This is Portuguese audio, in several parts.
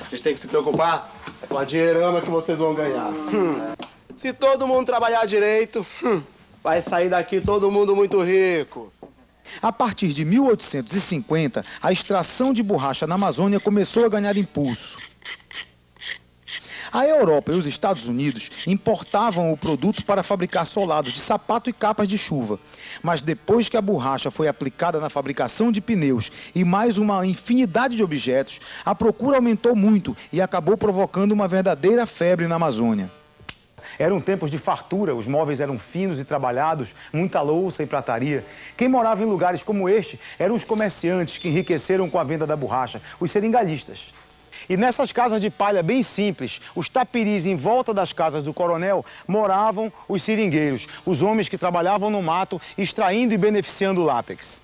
Vocês têm que se preocupar com a dinheirama que vocês vão ganhar. Se todo mundo trabalhar direito, vai sair daqui todo mundo muito rico. A partir de 1850, a extração de borracha na Amazônia começou a ganhar impulso. A Europa e os Estados Unidos importavam o produto para fabricar solados de sapato e capas de chuva. Mas depois que a borracha foi aplicada na fabricação de pneus e mais uma infinidade de objetos, a procura aumentou muito e acabou provocando uma verdadeira febre na Amazônia. Eram tempos de fartura, os móveis eram finos e trabalhados, muita louça e prataria. Quem morava em lugares como este eram os comerciantes que enriqueceram com a venda da borracha, os seringalhistas. E nessas casas de palha bem simples, os tapiris em volta das casas do coronel, moravam os seringueiros, os homens que trabalhavam no mato, extraindo e beneficiando o látex.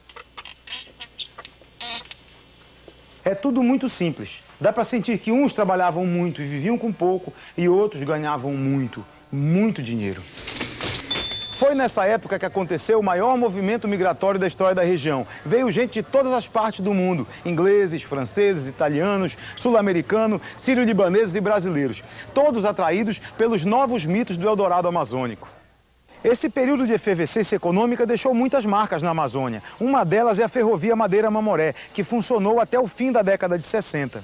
É tudo muito simples. Dá para sentir que uns trabalhavam muito e viviam com pouco, e outros ganhavam muito, muito dinheiro. Foi nessa época que aconteceu o maior movimento migratório da história da região. Veio gente de todas as partes do mundo, ingleses, franceses, italianos, sul-americanos, sírio-libaneses e brasileiros, todos atraídos pelos novos mitos do Eldorado amazônico. Esse período de efervescência econômica deixou muitas marcas na Amazônia. Uma delas é a ferrovia Madeira-Mamoré, que funcionou até o fim da década de 60.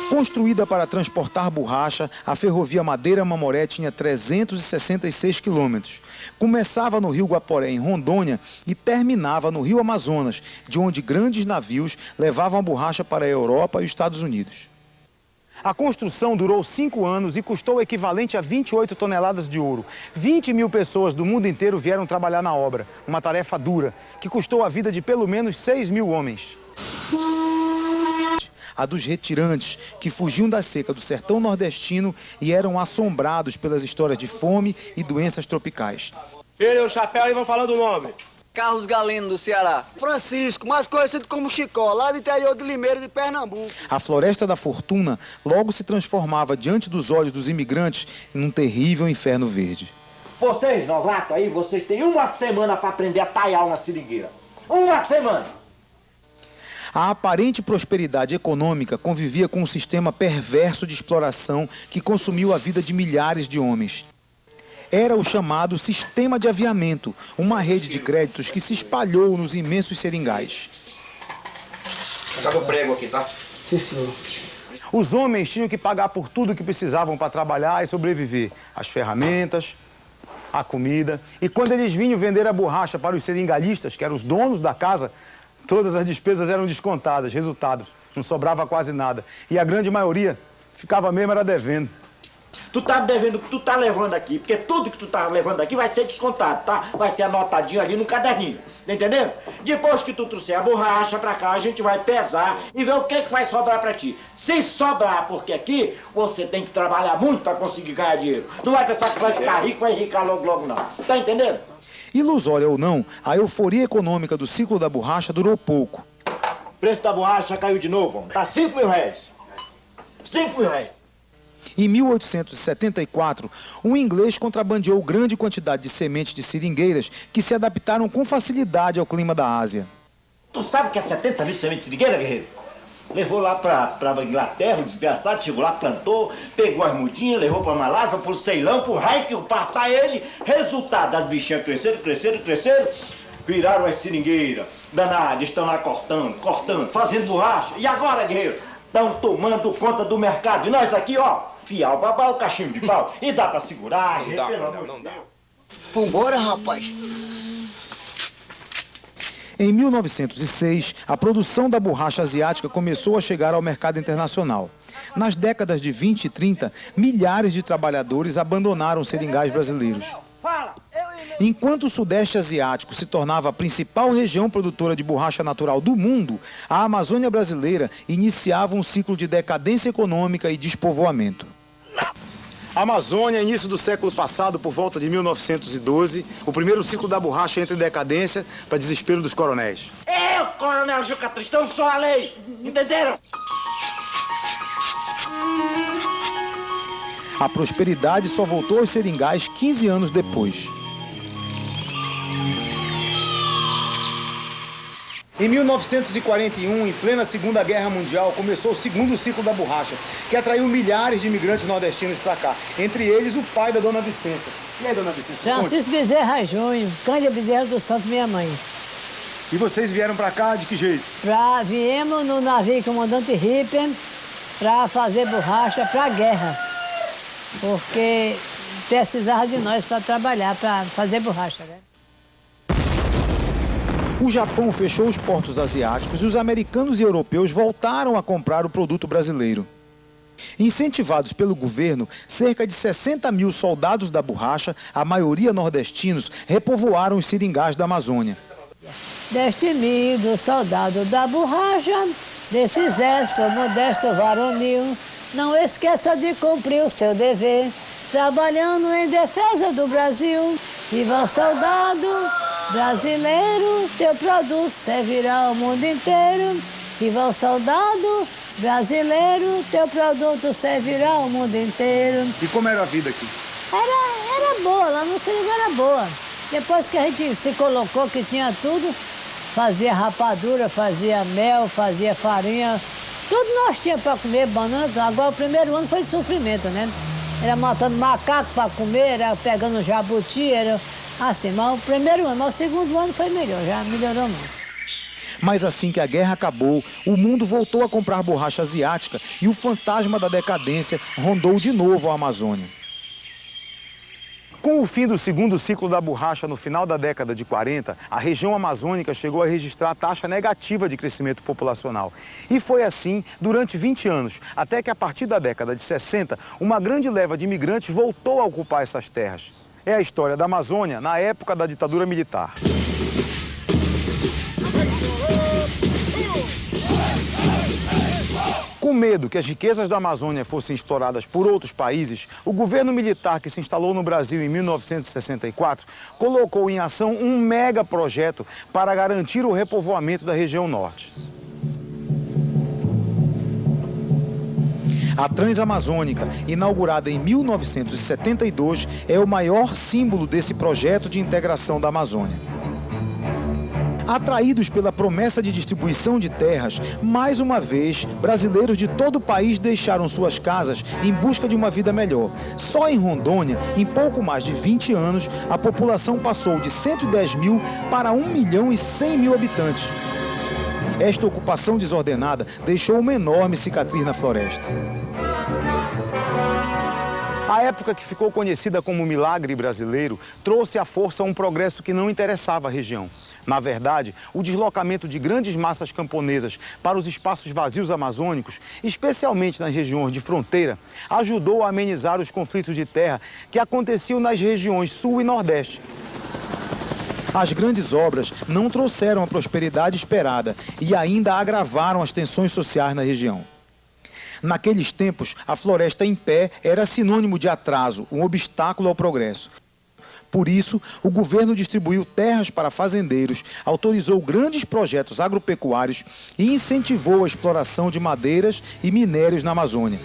Construída para transportar borracha, a ferrovia Madeira-Mamoré tinha 366 quilômetros. Começava no Rio Guaporé, em Rondônia, e terminava no Rio Amazonas, de onde grandes navios levavam a borracha para a Europa e os Estados Unidos. A construção durou 5 anos e custou o equivalente a 28 toneladas de ouro. 20 mil pessoas do mundo inteiro vieram trabalhar na obra, uma tarefa dura, que custou a vida de pelo menos 6 mil homens. A dos retirantes, que fugiam da seca do sertão nordestino e eram assombrados pelas histórias de fome e doenças tropicais. Tirem o chapéu e vão falando o nome. Carlos Galeno, do Ceará. Francisco, mais conhecido como Chicó, lá do interior de Limeira, de Pernambuco. A Floresta da Fortuna logo se transformava diante dos olhos dos imigrantes em um terrível inferno verde. Vocês, novatos aí, vocês têm uma semana para aprender a talhar uma seringueira. Uma semana! A aparente prosperidade econômica convivia com um sistema perverso de exploração que consumiu a vida de milhares de homens. Era o chamado sistema de aviamento, uma rede de créditos que se espalhou nos imensos seringais. Tá o prego aqui, tá? Sim, senhor. Os homens tinham que pagar por tudo que precisavam para trabalhar e sobreviver. As ferramentas, a comida. E quando eles vinham vender a borracha para os seringalistas, que eram os donos da casa, todas as despesas eram descontadas. Resultado, não sobrava quase nada. E a grande maioria ficava mesmo era devendo. Tu tá devendo o que tu tá levando aqui, porque tudo que tu tá levando aqui vai ser descontado, tá? Vai ser anotadinho ali no caderninho, tá entendendo? Depois que tu trouxer a borracha pra cá, a gente vai pesar e ver o que vai sobrar pra ti. Se sobrar, porque aqui você tem que trabalhar muito pra conseguir ganhar dinheiro. Não vai pensar que vai ficar rico, vai enricar logo, logo não. Tá entendendo? Ilusória ou não, a euforia econômica do ciclo da borracha durou pouco. O preço da borracha caiu de novo, tá 5 mil reais. 5 mil reais. Em 1874, um inglês contrabandeou grande quantidade de sementes de seringueiras que se adaptaram com facilidade ao clima da Ásia. Tu sabe que é 70 mil sementes de seringueira, guerreiro? Levou lá pra Inglaterra, o desgraçado, chegou lá, plantou, pegou as mudinhas, levou pra Malásia, pro Ceilão, pro raio que partar ele. Resultado, as bichinhas cresceram, viraram as seringueiras. Danadas, estão lá cortando, fazendo borracha. E agora, guerreiro? Estão tomando conta do mercado. E nós aqui, ó, fiar o babau, cachimbo de pau. E dá pra segurar, Não dá. Vambora, rapaz. Em 1906, a produção da borracha asiática começou a chegar ao mercado internacional. Nas décadas de 20 e 30, milhares de trabalhadores abandonaram os seringais brasileiros. Enquanto o Sudeste Asiático se tornava a principal região produtora de borracha natural do mundo, a Amazônia brasileira iniciava um ciclo de decadência econômica e despovoamento. Amazônia, início do século passado, por volta de 1912, o primeiro ciclo da borracha entra em decadência para desespero dos coronéis. Eu, coronel Juca Tristão, sou a lei, entenderam? A prosperidade só voltou aos seringais 15 anos depois. Em 1941, em plena Segunda Guerra Mundial, começou o segundo ciclo da borracha, que atraiu milhares de imigrantes nordestinos para cá, entre eles o pai da dona Vicência. E aí, dona Vicência? Francisco Bezerra Júnior, Cândia Bezerra do Santo, minha mãe. E vocês vieram para cá de que jeito? Viemos no navio Comandante Ripper para fazer borracha para a guerra, porque precisava de nós para trabalhar, para fazer borracha, né? O Japão fechou os portos asiáticos e os americanos e europeus voltaram a comprar o produto brasileiro. Incentivados pelo governo, cerca de 60 mil soldados da borracha, a maioria nordestinos, repovoaram os seringás da Amazônia. Destemido soldado da borracha, desse exército modesto varonil, não esqueça de cumprir o seu dever, trabalhando em defesa do Brasil. Viva o soldado brasileiro, teu produto servirá ao mundo inteiro. Viva o soldado brasileiro, teu produto servirá ao mundo inteiro. E como era a vida aqui? Era boa, lá no seringal era boa. Depois que a gente se colocou que tinha tudo, fazia rapadura, fazia mel, fazia farinha, tudo nós tínhamos para comer, banana. Agora o primeiro ano foi de sofrimento, né? Era matando macaco para comer, era pegando jabuti, era assim. Mas o primeiro ano, mas o segundo ano foi melhor, já melhorou muito. Mas assim que a guerra acabou, o mundo voltou a comprar borracha asiática e o fantasma da decadência rondou de novo a Amazônia. Com o fim do segundo ciclo da borracha no final da década de 40, a região amazônica chegou a registrar taxa negativa de crescimento populacional. E foi assim durante 20 anos, até que a partir da década de 60, uma grande leva de imigrantes voltou a ocupar essas terras. É a história da Amazônia na época da ditadura militar. Com medo que as riquezas da Amazônia fossem exploradas por outros países, o governo militar que se instalou no Brasil em 1964 colocou em ação um mega projeto para garantir o repovoamento da região norte. A Transamazônica, inaugurada em 1972, é o maior símbolo desse projeto de integração da Amazônia. Atraídos pela promessa de distribuição de terras, mais uma vez, brasileiros de todo o país deixaram suas casas em busca de uma vida melhor. Só em Rondônia, em pouco mais de 20 anos, a população passou de 110 mil para 1.100.000 habitantes. Esta ocupação desordenada deixou uma enorme cicatriz na floresta. A época que ficou conhecida como Milagre Brasileiro trouxe à força um progresso que não interessava a região. Na verdade, o deslocamento de grandes massas camponesas para os espaços vazios amazônicos, especialmente nas regiões de fronteira, ajudou a amenizar os conflitos de terra que aconteciam nas regiões sul e nordeste. As grandes obras não trouxeram a prosperidade esperada e ainda agravaram as tensões sociais na região. Naqueles tempos, a floresta em pé era sinônimo de atraso, um obstáculo ao progresso. Por isso, o governo distribuiu terras para fazendeiros, autorizou grandes projetos agropecuários e incentivou a exploração de madeiras e minérios na Amazônia.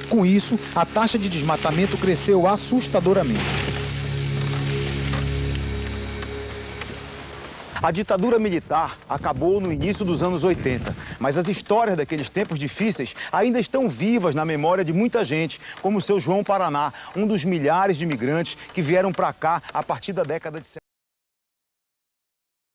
Com isso, a taxa de desmatamento cresceu assustadoramente. A ditadura militar acabou no início dos anos 80, mas as histórias daqueles tempos difíceis ainda estão vivas na memória de muita gente, como o seu João Paraná, um dos milhares de imigrantes que vieram para cá a partir da década de 70.